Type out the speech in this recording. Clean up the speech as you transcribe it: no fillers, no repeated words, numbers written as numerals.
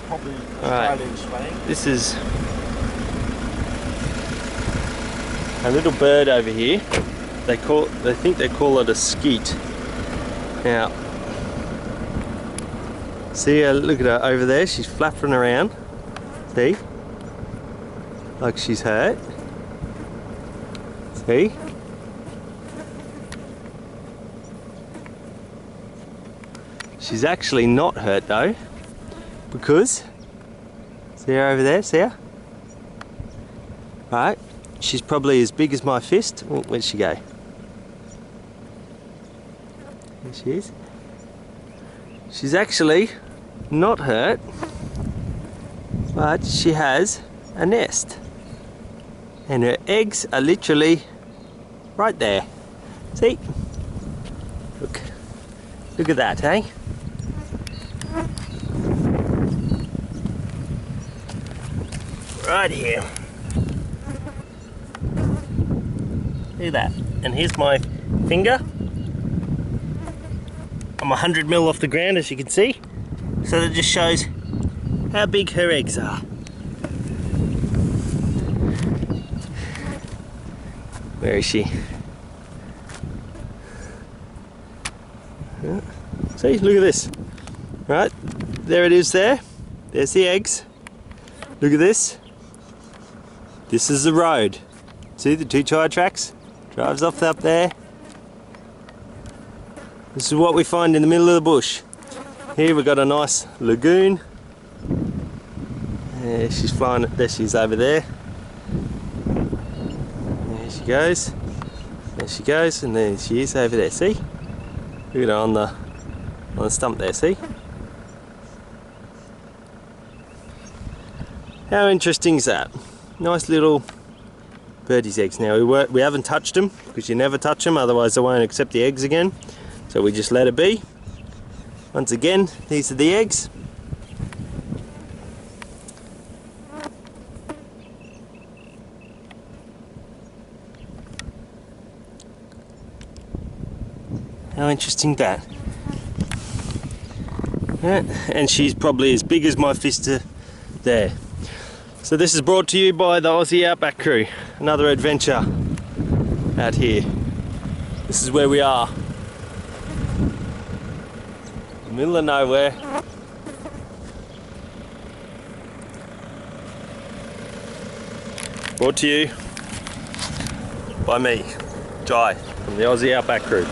probably Right. Australian slang. This is a little bird over here. They think they call it a skeet. Now, see her, look at her over there, she's flapping around. See? Like she's hurt. See? She's actually not hurt though, because, see her over there, see her? Right, she's probably as big as my fist. Oh, where'd she go? There she is. She's actually not hurt, but she has a nest. And her eggs are literally right there. See? Look. Look at that, eh? Right here. Look at that. And here's my finger. I'm 100 mil off the ground, as you can see. So that just shows how big her eggs are. Where is she? See, look at this. Right, there it is there. There's the eggs. Look at this. This is the road. See the two tyre tracks? Drives off up there. This is what we find in the middle of the bush. Here we've got a nice lagoon. There she's flying, there she is over there. There she goes. There she goes, and there she is over there, see? Look at her on the stump there, see? How interesting is that? Nice little birdie's eggs. Now we haven't touched them, because you never touch them, otherwise they won't accept the eggs again. So we just let it be. Once again, these are the eggs. How interesting that. Yeah, and she's probably as big as my fist there. So this is brought to you by the Aussie Outback crew. Another adventure out here. This is where we are. Middle of nowhere. Brought to you by me, Jai, from the Aussie Outback crew.